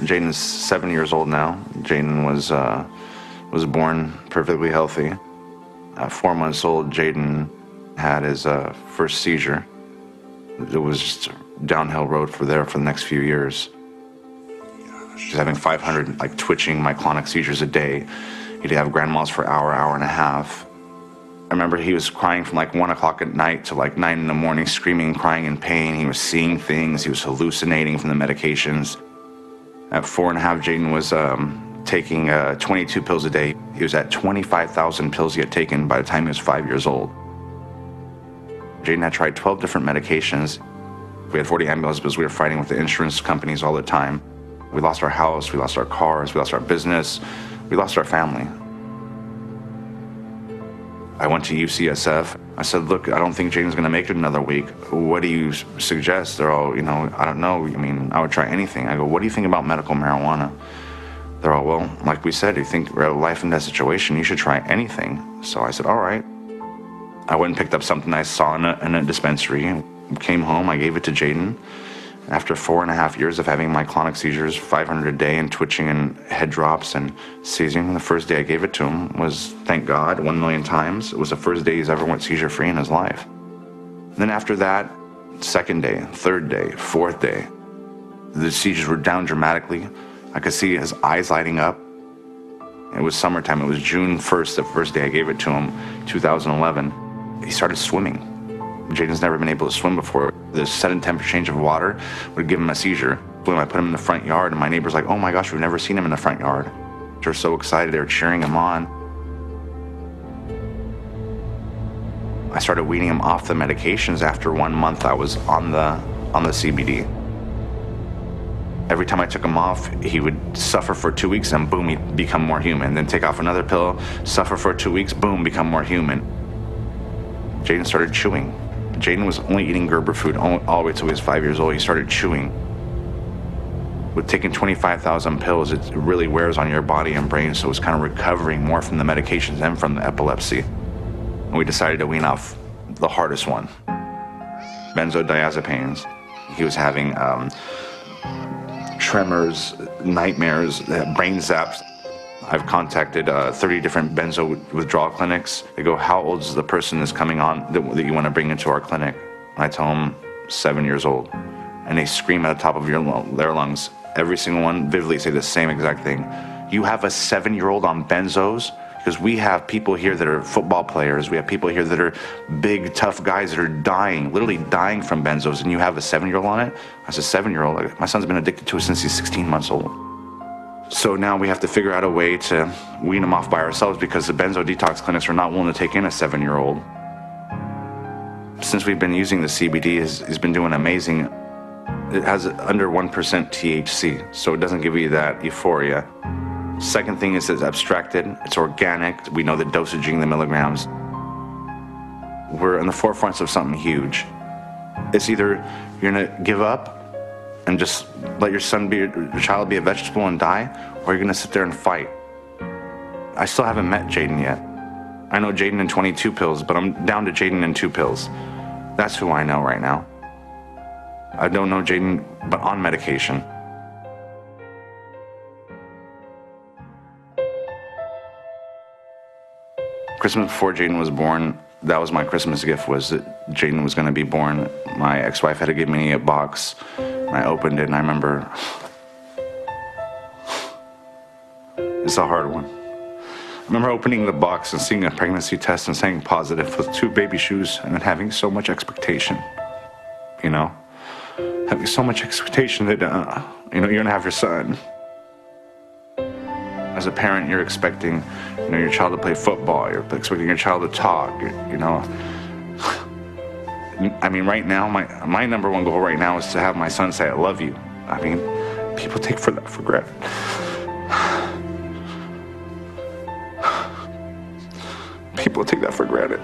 Jayden's 7 years old now. Jayden was born perfectly healthy. At 4 months old, Jayden had his first seizure. It was just a downhill road for the next few years. He's having 500 twitching myoclonic seizures a day. He'd have grand mal for hour and a half. I remember he was crying from 1 o'clock at night to 9 in the morning, screaming, crying in pain. He was seeing things. He was hallucinating from the medications. At 4.5, Jayden was taking 22 pills a day. He was at 25,000 pills he had taken by the time he was 5 years old. Jayden had tried 12 different medications. We had 40 ambulance bills. We were fighting with the insurance companies all the time. We lost our house, we lost our cars, we lost our business, we lost our family. I went to UCSF. I said, look, I don't think Jayden's gonna make it another week. What do you suggest? They're all, I don't know. I would try anything. I go, what do you think about medical marijuana? They're all, well, like we said, you think we're at a life and death situation, you should try anything. So I said, all right. I went and picked up something I saw in a dispensary. Came home, I gave it to Jayden. After 4.5 years of having myoclonic seizures, 500 a day, and twitching and head drops and seizing, the first day I gave it to him was, thank God, 1 million times. It was the first day he's ever went seizure-free in his life. Then after that, second day, third day, fourth day, the seizures were down dramatically. I could see his eyes lighting up. It was summertime. It was June 1st, the first day I gave it to him, 2011. He started swimming. Jayden's never been able to swim before. The sudden temperature change of water would give him a seizure. When I put him in the front yard, and my neighbor's like, oh my gosh, we've never seen him in the front yard. They're so excited, they were cheering him on. I started weaning him off the medications after 1 month I was on the CBD. Every time I took him off, he would suffer for 2 weeks, and boom, he'd become more human. Then take off another pill, suffer for 2 weeks, boom, become more human. Jayden started chewing. Jayden was only eating Gerber food all the way till he was 5 years old. He started chewing. With taking 25,000 pills, it really wears on your body and brain, so it was kind of recovering more from the medications and from the epilepsy. And we decided to wean off the hardest one, benzodiazepines. He was having tremors, nightmares, brain zaps. I've contacted 30 different benzo withdrawal clinics. They go, how old is the person that's coming on that you want to bring into our clinic? And I tell them 7 years old. And they scream at the top of their lungs. Every single one vividly say the same exact thing. You have a 7-year-old on benzos? Because we have people here that are football players. We have people here that are big, tough guys that are dying, literally dying from benzos, and you have a 7-year-old on it? I said, 7-year-old? My son's been addicted to it since he's 16 months old. So now we have to figure out a way to wean him off by ourselves because the benzo detox clinics are not willing to take in a 7-year-old. Since we've been using the CBD, it's been doing amazing. It has under 1% THC, so it doesn't give you that euphoria. Second thing is it's abstracted, it's organic. We know the dosaging, the milligrams. We're in the forefronts of something huge. It's either you're gonna give up and just let your child be a vegetable and die, or you're gonna sit there and fight. I still haven't met Jayden yet. I know Jayden in 22 pills, but I'm down to Jayden in 2 pills. That's who I know right now. I don't know Jayden, but on medication. Christmas before Jayden was born, that was my Christmas gift, was that Jayden was gonna be born. My ex-wife had to give me a box. I opened it and I remember, it's a hard one. I remember opening the box and seeing a pregnancy test and saying positive with 2 baby shoes and then having so much expectation, having so much expectation that, you're gonna have your son. As a parent, you're expecting, your child to play football, you're expecting your child to talk, I mean, right now, my number one goal right now is to have my son say, I love you. I mean, people take that for granted. People take that for granted.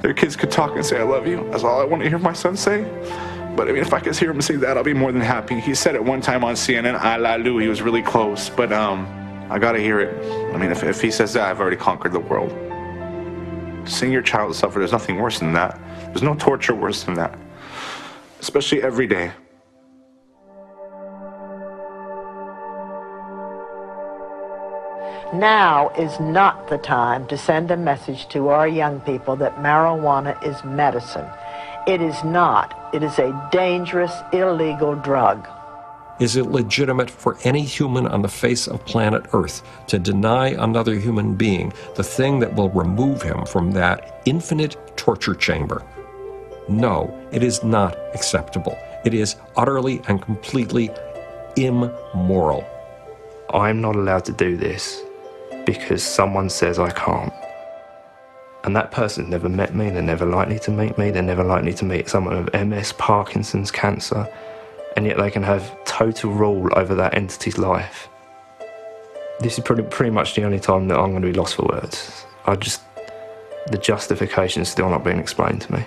Their kids could talk and say, I love you. That's all I want to hear my son say. But I mean, if I could hear him say that, I'll be more than happy. He said it one time on CNN, I la Lou, he was really close, but I gotta hear it. I mean, if he says that, I've already conquered the world. Seeing your child suffer, there's nothing worse than that. There's no torture worse than that, especially every day. Now is not the time to send a message to our young people that marijuana is medicine. It is not. It is a dangerous, illegal drug. Is it legitimate for any human on the face of planet Earth to deny another human being the thing that will remove him from that infinite torture chamber? No, it is not acceptable. It is utterly and completely immoral. I'm not allowed to do this because someone says I can't. And that person's never met me, they're never likely to meet me, they're never likely to meet someone with MS, Parkinson's, cancer, and yet they can have total rule over that entity's life. This is pretty much the only time that I'm going to be lost for words. The justification's still not being explained to me.